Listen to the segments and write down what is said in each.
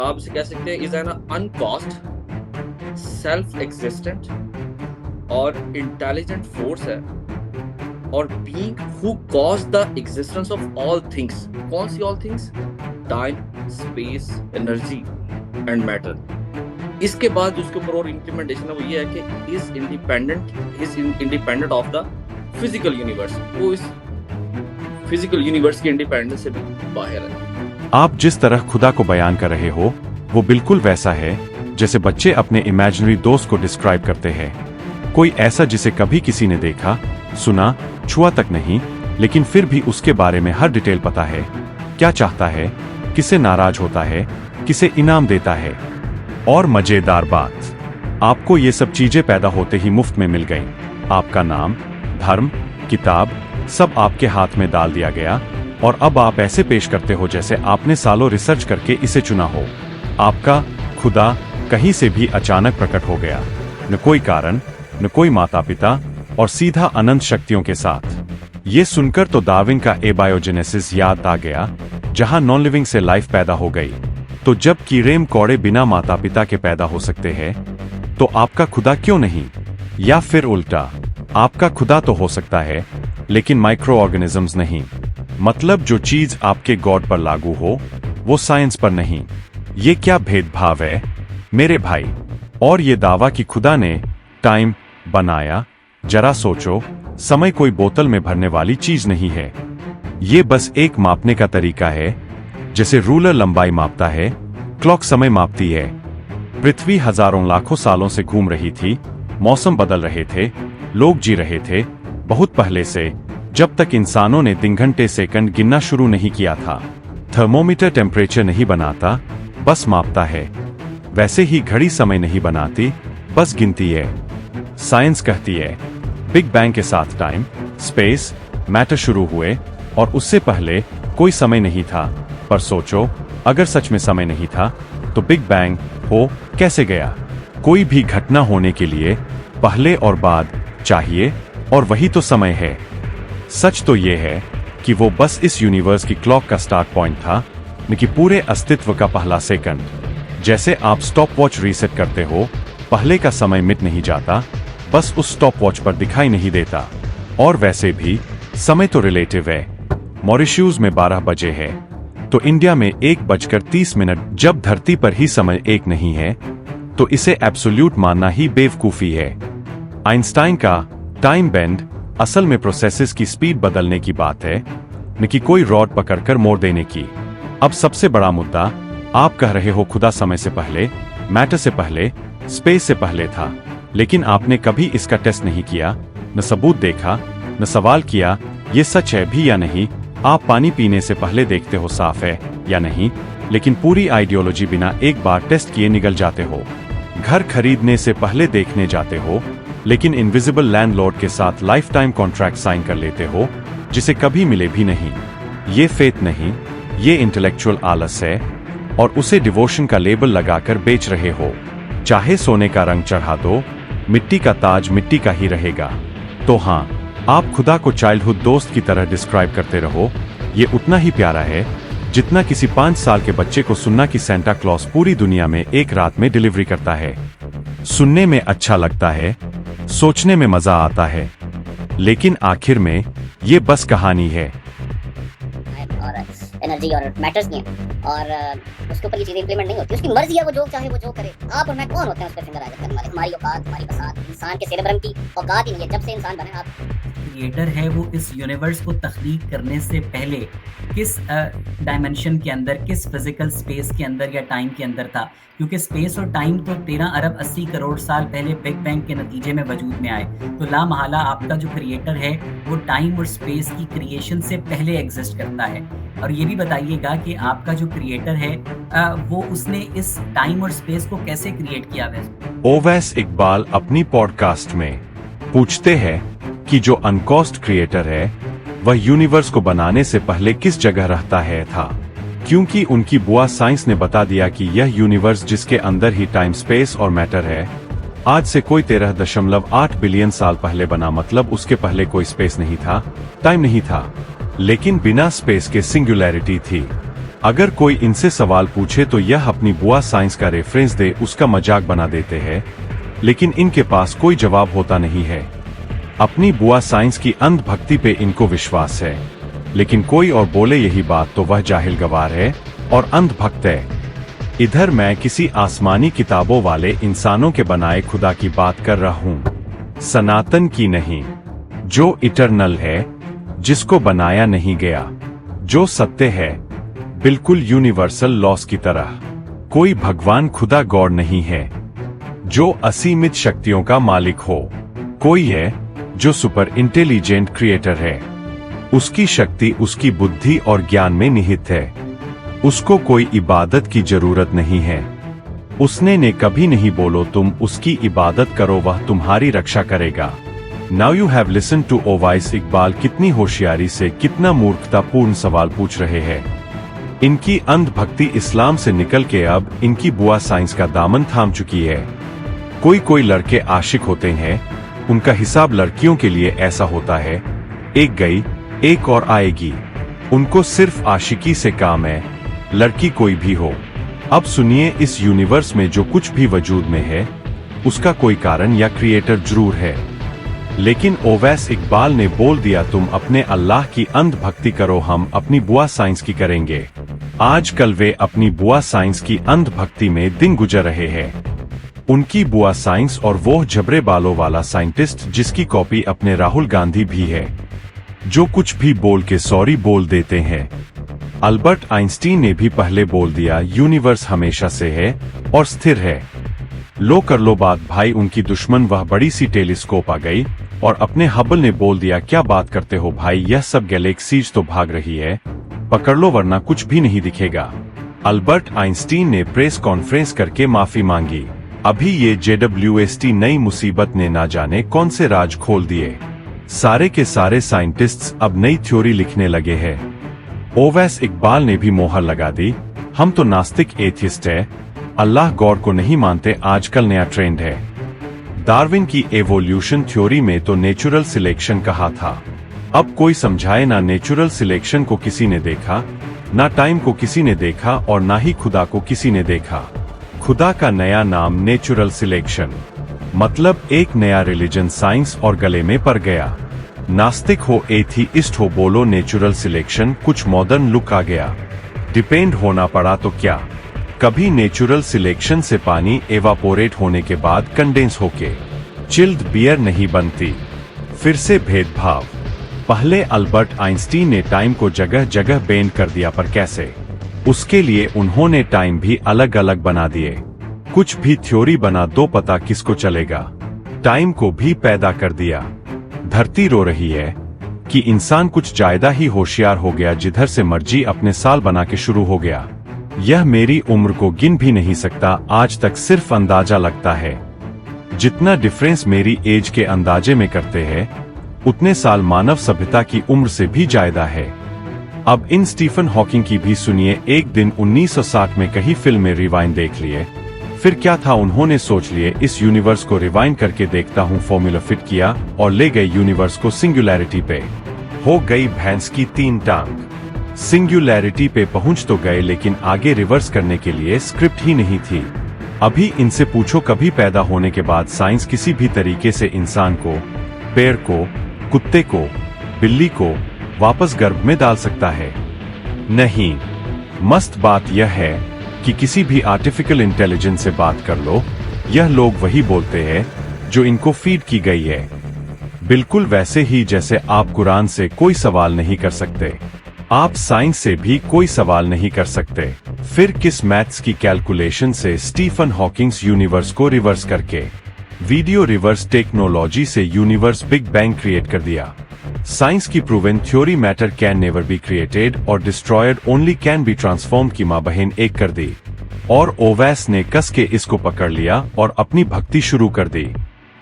आप इसे कह सकते हैं is an uncaused self existent और इंटेलिजेंट फोर्स है, और being who cause the existence of all things. कौन सी all things? Time, space, energy and matter. इसके बाद जो उसके ऊपर और इम्प्लीमेंटेशन है वो ये है कि is independent of the physical universe. वो इस फिजिकल यूनिवर्स की इंडिपेंडेंस से भी बाहर है। आप जिस तरह खुदा को बयान कर रहे हो वो बिल्कुल वैसा है जैसे बच्चे अपने इमेजिनरी दोस्त को डिस्क्राइब करते हैं। कोई ऐसा जिसे कभी किसी ने देखा, सुना, छुआ तक नहीं, लेकिन फिर भी उसके बारे में हर डिटेल पता है। क्या चाहता है, किसे नाराज होता है, किसे इनाम देता है। और मजेदार बात, आपको ये सब चीजें पैदा होते ही मुफ्त में मिल गईं। आपका नाम, धर्म, किताब, सब आपके हाथ में डाल दिया गया, और अब आप ऐसे पेश करते हो जैसे आपने सालों रिसर्च करके इसे चुना हो। आपका खुदा कहीं से भी अचानक प्रकट हो गया, न कोई कारण, न कोई माता पिता, और सीधा अनंत शक्तियों के साथ। ये सुनकर तो डार्विन का एबायोजेनेसिस याद आ गया, जहां नॉन लिविंग से लाइफ पैदा हो गई। तो जब कीड़े कौड़े बिना माता पिता के पैदा हो सकते हैं, तो आपका खुदा क्यों नहीं? या फिर उल्टा, आपका खुदा तो हो सकता है लेकिन माइक्रो ऑर्गेनिजम्स नहीं। मतलब जो चीज आपके गॉड पर लागू हो वो साइंस पर नहीं। ये क्या भेदभाव है मेरे भाई? और ये दावा कि खुदा ने टाइम बनाया, जरा सोचो, समय कोई बोतल में भरने वाली चीज नहीं है। ये बस एक मापने का तरीका है, जैसे रूलर लंबाई मापता है, क्लॉक समय मापती है। पृथ्वी हजारों लाखों सालों से घूम रही थी, मौसम बदल रहे थे, लोग जी रहे थे, बहुत पहले से, जब तक इंसानों ने दिन घंटे सेकंड गिनना शुरू नहीं किया था। थर्मोमीटर टेम्परेचर नहीं बनाता, बस मापता है। वैसे ही घड़ी समय नहीं बनाती, बस गिनती है। साइंस कहती है बिग बैंग के साथ टाइम, स्पेस, मैटर शुरू हुए, और उससे पहले कोई समय नहीं था। पर सोचो, अगर सच में समय नहीं था तो बिग बैंग हो कैसे गया? कोई भी घटना होने के लिए पहले और बाद चाहिए, और वही तो समय है। सच तो ये है कि वो बस इस यूनिवर्स की क्लॉक का स्टार्ट पॉइंट था, न कि पूरे अस्तित्व का पहला सेकंड। जैसे आप स्टॉप वॉच रीसेट करते हो, पहले का समय मिट नहीं जाता, बस उस स्टॉप वॉच पर दिखाई नहीं देता। और वैसे भी समय तो रिलेटिव है। मॉरिशस में 12 बजे है, तो इंडिया में 1:30। जब धरती पर ही समय एक नहीं है, तो इसे एब्सोल्यूट मानना ही बेवकूफी है। आइंस्टाइन का टाइम बेंड असल में प्रोसेसेस की स्पीड बदलने की बात है, न कि कोई रॉड पकड़कर मोड़ देने की। अब सबसे बड़ा मुद्दा, आप कह रहे हो खुदा समय से पहले, मैटर से पहले, स्पेस से पहले था, लेकिन आपने कभी इसका टेस्ट नहीं किया, न सबूत देखा, न सवाल किया ये सच है भी या नहीं। आप पानी पीने से पहले देखते हो साफ है या नहीं, लेकिन पूरी आइडियोलॉजी बिना एक बार टेस्ट किए निगल जाते हो। घर खरीदने से पहले देखने जाते हो, लेकिन इनविजिबल लैंडलॉर्ड के साथ लाइफ टाइम कॉन्ट्रैक्ट साइन कर लेते हो, जिसे कभी मिले भी नहीं। ये फेथ नहीं, ये इंटेलेक्चुअल आलस है, और उसे डिवोशन का लेबल लगाकर बेच रहे हो। चाहे सोने का रंग चढ़ा दो, मिट्टी का ताज मिट्टी का ही रहेगा। तो हाँ, आप खुदा को चाइल्डहुड दोस्त की तरह डिस्क्राइब करते रहो, ये उतना ही प्यारा है जितना किसी 5 साल के बच्चे को सुनना कि सेंटा क्लॉज पूरी दुनिया में एक रात में डिलीवरी करता है। सुनने में अच्छा लगता है, सोचने में मजा आता है, लेकिन आखिर में ये बस कहानी है। और एनर्जी और मैटर्स नहीं है, और उसके ऊपर ये चीजें इंप्लीमेंट नहीं होती। उसकी मर्जी है, वो जो चाहे वो जो करे। आप और मैं कौन होते हैं उस पर फिंगर आगे करने वाले? हमारी औकात, हमारी बसात, इंसान के सेरेब्रम की औकात ही नहीं है। जब से इंसान बने, आप क्रिएटर है वो इस यूनिवर्स को तख्लीक करने से पहले किस डायमेंशन के अंदर, किस फिजिकल स्पेस के अंदर या टाइम के अंदर था? क्योंकि स्पेस और टाइम तो 13 अरब 80 करोड़ साल पहले बिग बैंग के नतीजे में वजूद में आए। तो ला महला आपका जो क्रिएटर है वो टाइम और स्पेस की क्रिएशन से पहले एग्जिस्ट करता है। और ये भी बताइएगा कि आपका जो क्रिएटर है वो उसने इस टाइम और स्पेस को कैसे क्रिएट किया? ओवैस इकबाल अपनी पॉडकास्ट में पूछते हैं कि जो अनकॉस्ट क्रिएटर है वह यूनिवर्स को बनाने से पहले किस जगह रहता है था, क्योंकि उनकी बुआ साइंस ने बता दिया कि यह यूनिवर्स जिसके अंदर ही टाइम, स्पेस और मैटर है, आज से कोई 13.8 बिलियन साल पहले बना। मतलब उसके पहले कोई स्पेस नहीं था, टाइम नहीं था, लेकिन बिना स्पेस के सिंगुलैरिटी थी। अगर कोई इनसे सवाल पूछे तो यह अपनी बुआ साइंस का रेफरेंस दे उसका मजाक बना देते हैं, लेकिन इनके पास कोई जवाब होता नहीं है। अपनी बुआ साइंस की अंधभक्ति पे इनको विश्वास है, लेकिन कोई और बोले यही बात तो वह जाहिल गवार है और अंधभक्त है। इधर मैं किसी आसमानी किताबों वाले इंसानों के बनाए खुदा की बात कर रहा हूं, सनातन की नहीं, जो इटरनल है, जिसको बनाया नहीं गया, जो सत्य है, बिल्कुल यूनिवर्सल लॉस की तरह। कोई भगवान खुदा गॉड नहीं है जो असीमित शक्तियों का मालिक हो। कोई है जो सुपर इंटेलिजेंट क्रिएटर है। उसकी शक्ति उसकी बुद्धि और ज्ञान में निहित है। उसको कोई इबादत की जरूरत नहीं है। उसने ने कभी नहीं बोलो तुम उसकी इबादत करो, वह तुम्हारी रक्षा करेगा। Now you have listen to Owais Iqbal कितनी होशियारी से कितना मूर्खतापूर्ण सवाल पूछ रहे हैं। इनकी अंधभक्ति इस्लाम से निकल के अब इनकी बुआ साइंस का दामन थाम चुकी है। कोई लड़के आशिक होते हैं, उनका हिसाब लड़कियों के लिए ऐसा होता है, एक गई एक और आएगी। उनको सिर्फ आशिकी से काम है, लड़की कोई भी हो। अब सुनिए, इस यूनिवर्स में जो कुछ भी वजूद में है उसका कोई कारण या क्रिएटर जरूर है। लेकिन ओवैस इकबाल ने बोल दिया तुम अपने अल्लाह की अंधभक्ति करो, हम अपनी बुआ साइंस की करेंगे। आजकल वे अपनी बुआ साइंस की अंधभक्ति में दिन गुजर रहे हैं। उनकी बुआ साइंस और वो झबरे बालों वाला साइंटिस्ट जिसकी कॉपी अपने राहुल गांधी भी है, जो कुछ भी बोल के सॉरी बोल देते हैं। अल्बर्ट आइंस्टीन ने भी पहले बोल दिया यूनिवर्स हमेशा से है और स्थिर है। लो कर लो बात भाई, उनकी दुश्मन वह बड़ी सी टेलीस्कोप आ गई और अपने हबल ने बोल दिया क्या बात करते हो भाई, यह सब गैलेक्सीज तो भाग रही है, पकड़ लो वरना कुछ भी नहीं दिखेगा। अल्बर्ट आइंस्टीन ने प्रेस कॉन्फ्रेंस करके माफी मांगी। अभी ये JWST नई मुसीबत ने ना जाने कौन से राज खोल दिए। सारे के सारे साइंटिस्ट्स अब नई थ्योरी लिखने लगे हैं। ओवैस इकबाल ने भी मोहर लगा दी, हम तो नास्तिक एथिस्ट है, अल्लाह गॉड को नहीं मानते, आजकल नया ट्रेंड है। डार्विन की एवोल्यूशन थ्योरी में तो नेचुरल सिलेक्शन कहा था। अब कोई समझाए, ना नेचुरल सिलेक्शन को किसी ने देखा, ना टाइम को किसी ने देखा और ना ही खुदा को किसी ने देखा। खुदा का नया नाम नेचुरल सिलेक्शन, मतलब एक नया रिलीजन साइंस और गले में पड़ गया। नास्तिक हो एथीइस्ट हो, बोलो नेचुरल सिलेक्शन, कुछ मॉडर्न लुक आ गया। डिपेंड होना पड़ा तो क्या, कभी नेचुरल सिलेक्शन से पानी एवापोरेट होने के बाद कंडेंस होके चिल्ड बियर नहीं बनती। फिर से भेदभाव, पहले अल्बर्ट आइंस्टीन ने टाइम को जगह जगह बेंड कर दिया, पर कैसे? उसके लिए उन्होंने टाइम भी अलग अलग बना दिए। कुछ भी थ्योरी बना दो, पता किसको चलेगा। टाइम को भी पैदा कर दिया। धरती रो रही है कि इंसान कुछ ज्यादा ही होशियार हो गया, जिधर से मर्जी अपने साल बना के शुरू हो गया। यह मेरी उम्र को गिन भी नहीं सकता, आज तक सिर्फ अंदाजा लगता है। जितना डिफरेंस मेरी एज के अंदाजे में करते हैं, उतने साल मानव सभ्यता की उम्र से भी ज्यादा है। अब इन स्टीफन हॉकिंग की भी सुनिए। एक दिन 1960 में कई फिल्म में रिवाइंड देख लिए, फिर क्या था उन्होंने सोच लिए इस यूनिवर्स को रिवाइंड करके देखता हूँ, फॉर्मूला फिट किया और ले गए यूनिवर्स को सिंगुलैरिटी पे। हो गई भैंस की तीन टांग। सिंगुलैरिटी पे पहुंच तो गए, लेकिन आगे रिवर्स करने के लिए स्क्रिप्ट ही नहीं थी। अभी इनसे पूछो कभी पैदा होने के बाद साइंस किसी भी तरीके से इंसान को, पेड़ को, कुत्ते को, बिल्ली को वापस गर्भ में डाल सकता है? नहीं। मस्त बात यह है कि किसी भी आर्टिफिशियल इंटेलिजेंस से बात कर लो, यह लोग वही बोलते हैं जो इनको फीड की गई है। बिल्कुल वैसे ही जैसे आप कुरान से कोई सवाल नहीं कर सकते, आप साइंस से भी कोई सवाल नहीं कर सकते। फिर किस मैथ्स की कैलकुलेशन से स्टीफन हॉकिंग्स यूनिवर्स को रिवर्स करके वीडियो रिवर्स टेक्नोलॉजी से यूनिवर्स बिग बैंग क्रिएट कर दिया। साइंस की proven theory matter can never be created और destroyed, only can be transform की माँ बहन एक कर दी। और ओवैस ने कस के इसको पकड़ लिया और अपनी भक्ति शुरू कर दी।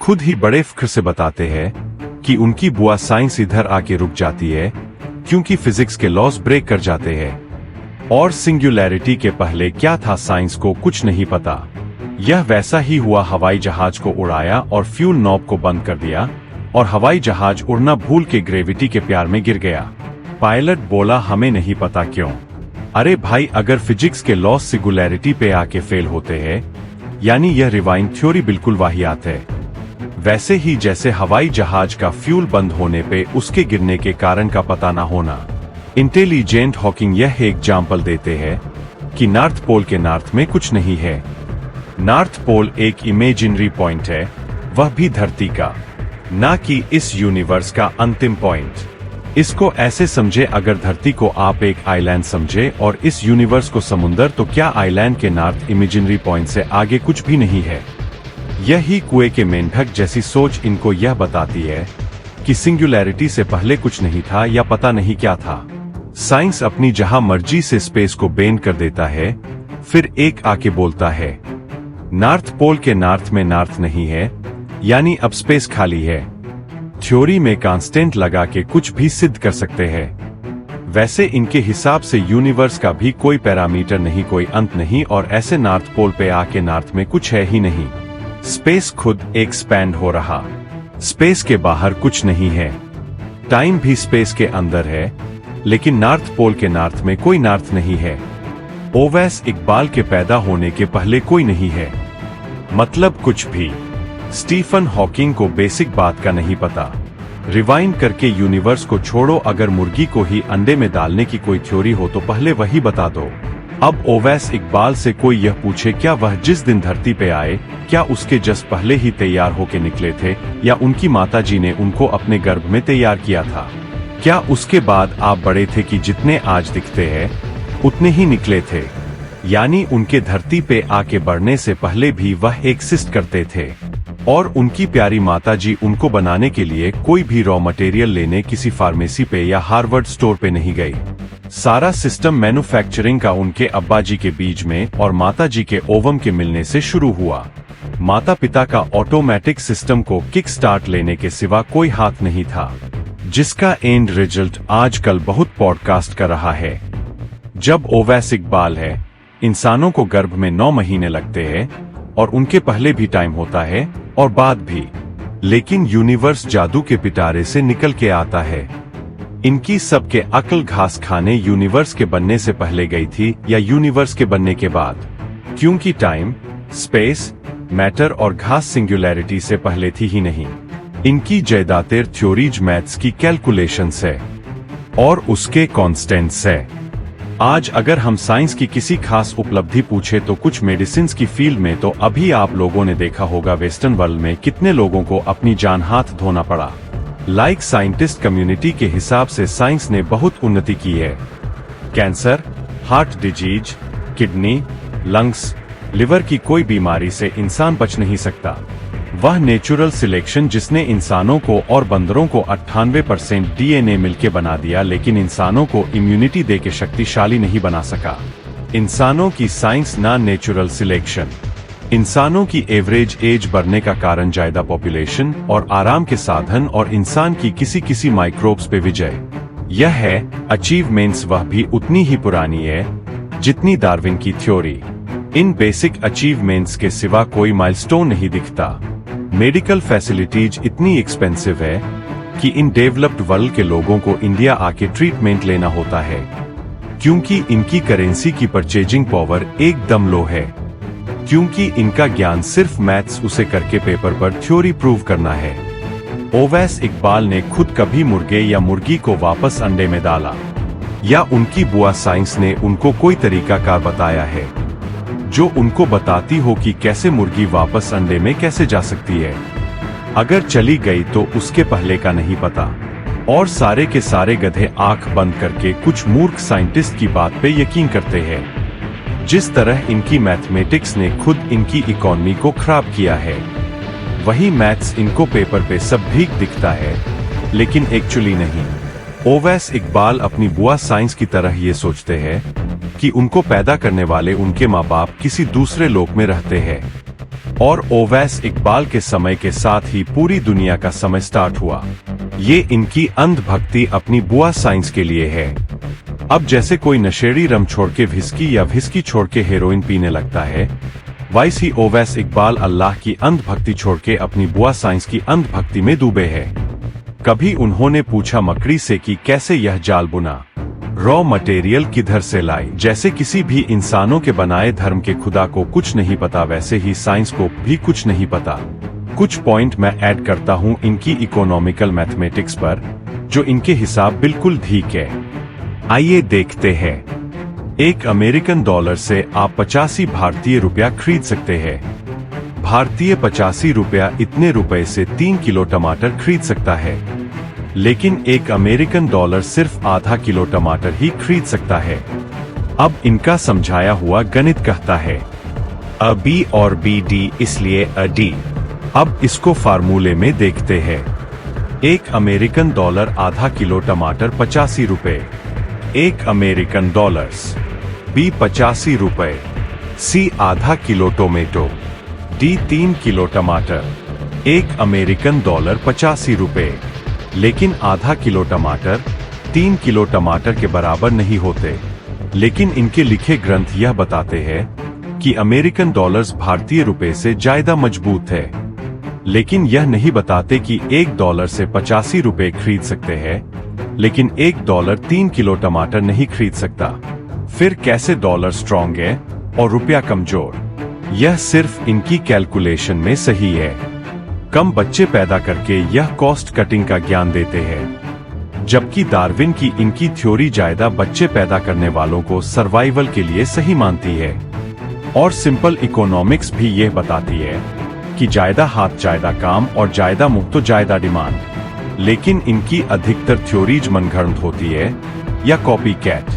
खुद ही बड़े फख्र से बताते हैं कि उनकी बुआ साइंस इधर आके रुक जाती है क्योंकि फिजिक्स के लॉज ब्रेक कर जाते हैं। और सिंगुलैरिटी के पहले क्या था साइंस को कुछ नहीं पता। यह वैसा ही हुआ, हवाई जहाज को उड़ाया और फ्यूल नॉब को बंद कर दिया और हवाई जहाज उड़ना भूल के ग्रेविटी के प्यार में गिर गया। पायलट बोला हमें नहीं पता क्यों, अरे भाई, अगर फिजिक्स के लॉस सिंगुलैरिटी पे आके फेल होते हैं, यानी यह रिवाइंड थ्योरी बिल्कुल वाहियात है। वैसे ही जैसे हवाई जहाज का फ्यूल बंद होने पे उसके गिरने के कारण का पता ना होना। इंटेलिजेंट हॉकिंग यह एग्जाम्पल देते हैं कि नॉर्थ पोल के नॉर्थ में कुछ नहीं है। नॉर्थ पोल एक इमेजिनरी पॉइंट है, वह भी धरती का, ना कि इस यूनिवर्स का अंतिम पॉइंट। इसको ऐसे समझे, अगर धरती को आप एक आइलैंड समझे और इस यूनिवर्स को समुंदर, तो क्या आइलैंड के नॉर्थ इमेजिनरी पॉइंट से आगे कुछ भी नहीं है? यही कुएं के मेंढक जैसी सोच इनको यह बताती है कि सिंगुलैरिटी से पहले कुछ नहीं था या पता नहीं क्या था। साइंस अपनी जहां मर्जी से स्पेस को बेंड कर देता है, फिर एक आके बोलता है नॉर्थ पोल के नॉर्थ में नॉर्थ नहीं है, यानी अब स्पेस खाली है। थ्योरी में कांस्टेंट लगा के कुछ भी सिद्ध कर सकते हैं। वैसे इनके हिसाब से यूनिवर्स का भी कोई पैरामीटर नहीं, कोई अंत नहीं, और ऐसे नॉर्थ पोल पे आके नॉर्थ में कुछ है ही नहीं। स्पेस खुद एक्सपैंड हो रहा, स्पेस के बाहर कुछ नहीं है। टाइम भी स्पेस के अंदर है, लेकिन नॉर्थ पोल के नॉर्थ में कोई नॉर्थ नहीं है। ओवैस इकबाल के पैदा होने के पहले कोई नहीं है, मतलब कुछ भी। स्टीफन हॉकिंग को बेसिक बात का नहीं पता। रिवाइंड करके यूनिवर्स को छोड़ो, अगर मुर्गी को ही अंडे में डालने की कोई थ्योरी हो तो पहले वही बता दो। अब ओवैस इकबाल से कोई यह पूछे, क्या वह जिस दिन धरती पे आए, क्या उसके जस्ट पहले ही तैयार होके निकले थे, या उनकी माताजी ने उनको अपने गर्भ में तैयार किया था? क्या उसके बाद आप बड़े थे कि जितने आज दिखते हैं उतने ही निकले थे? यानी उनके धरती पे आके बढ़ने से पहले भी वह एक्सिस्ट करते थे, और उनकी प्यारी माताजी उनको बनाने के लिए कोई भी रॉ मटेरियल लेने किसी फार्मेसी पे या हार्वर्ड स्टोर पे नहीं गई। सारा सिस्टम मैन्युफैक्चरिंग का उनके अब्बाजी के बीज में और माताजी के ओवम के मिलने से शुरू हुआ। माता पिता का ऑटोमेटिक सिस्टम को किक स्टार्ट लेने के सिवा कोई हाथ नहीं था, जिसका एंड रिजल्ट आजकल बहुत पॉडकास्ट कर रहा है। जब ओवैस इकबाल है, इंसानों को गर्भ में 9 महीने लगते हैं, और उनके पहले भी टाइम होता है और बाद भी, लेकिन यूनिवर्स जादू के पिटारे से निकल के आता है। इनकी सबके अक्ल घास खाने यूनिवर्स के बनने से पहले गई थी या यूनिवर्स के बनने के बाद, क्योंकि टाइम, स्पेस, मैटर और घास सिंगुलैरिटी से पहले थी ही नहीं। इनकी ज्यादातर थ्योरीज मैथ्स की कैलकुलेशंस है और उसके कॉन्स्टेंट्स है। आज अगर हम साइंस की किसी खास उपलब्धि पूछे तो कुछ मेडिसिन की फील्ड में, तो अभी आप लोगों ने देखा होगा वेस्टर्न वर्ल्ड में कितने लोगों को अपनी जान हाथ धोना पड़ा। लाइक साइंटिस्ट कम्युनिटी के हिसाब से साइंस ने बहुत उन्नति की है। Cancer, heart disease, kidney, lungs, liver की कोई बीमारी से इंसान बच नहीं सकता। वह नेचुरल सिलेक्शन जिसने इंसानों को और बंदरों को 98% DNA मिलके बना दिया, लेकिन इंसानों को इम्यूनिटी देके शक्तिशाली नहीं बना सका। इंसानों की साइंस ना नेचुरल सिलेक्शन। इंसानों की एवरेज एज बढ़ने का कारण ज्यादा पॉपुलेशन और आराम के साधन और इंसान की किसी माइक्रोब्स पे विजय। यह है अचीवमेंट्स, वह भी उतनी ही पुरानी है जितनी डार्विन की थ्योरी। इन बेसिक अचीवमेंट्स के सिवा कोई माइलस्टोन नहीं दिखता। मेडिकल फैसिलिटीज इतनी एक्सपेंसिव है कि इन डेवलप्ड वर्ल्ड के लोगों को इंडिया आके ट्रीटमेंट लेना होता है, क्योंकि इनकी करेंसी की परचेजिंग पावर एकदम लो है, क्योंकि इनका ज्ञान सिर्फ मैथ्स उसे करके पेपर पर थ्योरी प्रूव करना है। ओवैस इकबाल ने खुद कभी मुर्गे या मुर्गी को वापस अंडे में डाला, या उनकी बुआ साइंस ने उनको कोई तरीकाकार बताया है जो उनको बताती हो कि कैसे मुर्गी वापस अंडे में कैसे जा सकती है। अगर चली गई तो उसके पहले का नहीं पता, और सारे के सारे गधे आंख बंद करके कुछ मूर्ख साइंटिस्ट की बात पे यकीन करते हैं। जिस तरह इनकी मैथमेटिक्स ने खुद इनकी इकोनॉमी को खराब किया है, वही मैथ्स इनको पेपर पे सब भीग दिखता है, लेकिन एक्चुअली नहीं। ओवैस इकबाल अपनी बुआ साइंस की तरह ये सोचते हैं कि उनको पैदा करने वाले उनके माँ बाप किसी दूसरे लोक में रहते हैं, और ओवैस इकबाल के समय के साथ ही पूरी दुनिया का समय स्टार्ट हुआ। ये इनकी अंधभक्ति अपनी बुआ साइंस के लिए है। अब जैसे कोई नशेड़ी रम छोड़ के व्हिस्की या व्हिस्की छोड़ के हेरोइन पीने लगता है, वैसे ही ओवैस इकबाल अल्लाह की अंधभक्ति छोड़ के अपनी बुआ साइंस की अंधभक्ति में डूबे हैं। कभी उन्होंने पूछा मकड़ी से कि कैसे यह जाल बुना, रॉ मटेरियल किधर से लाई। जैसे किसी भी इंसानों के बनाए धर्म के खुदा को कुछ नहीं पता, वैसे ही साइंस को भी कुछ नहीं पता। कुछ पॉइंट मैं ऐड करता हूँ इनकी इकोनॉमिकल मैथमेटिक्स पर, जो इनके हिसाब बिल्कुल ठीक है। आइए देखते हैं। 1 अमेरिकन डॉलर से आप 85 भारतीय रुपया खरीद सकते हैं। भारतीय 85 रुपया इतने रुपए से 3 किलो टमाटर खरीद सकता है, लेकिन 1 अमेरिकन डॉलर सिर्फ आधा किलो टमाटर ही खरीद सकता है। अब इनका समझाया हुआ गणित कहता है अ बी और बी डी, इसलिए अ डी। अब इसको फार्मूले में देखते हैं। 1 अमेरिकन डॉलर आधा किलो टमाटर 85 रुपए, 1 अमेरिकन डॉलर्स। बी 85 रुपए, सी आधा किलो टोमेटो, डी 3 किलो टमाटर। 1 अमेरिकन डॉलर 85 रुपए, लेकिन आधा किलो टमाटर 3 किलो टमाटर के बराबर नहीं होते। लेकिन इनके लिखे ग्रंथ यह बताते हैं कि अमेरिकन डॉलर्स भारतीय रुपए से ज्यादा मजबूत है, लेकिन यह नहीं बताते कि 1 डॉलर से 85 रुपए खरीद सकते हैं, लेकिन 1 डॉलर 3 किलो टमाटर नहीं खरीद सकता। फिर कैसे डॉलर स्ट्रॉन्ग है और रुपया कमजोर? यह सिर्फ इनकी कैलकुलेशन में सही है। कम बच्चे पैदा करके यह कॉस्ट कटिंग का ज्ञान देते हैं, जबकि डार्विन की इनकी थ्योरी ज्यादा बच्चे पैदा करने वालों को सर्वाइवल के लिए सही मानती है। और सिंपल इकोनॉमिक्स भी यह बताती है कि ज्यादा हाथ ज्यादा काम और ज्यादा मुंह तो ज्यादा डिमांड। लेकिन इनकी अधिकतर थ्योरीज मनगढ़ंत होती है या कॉपी कैट।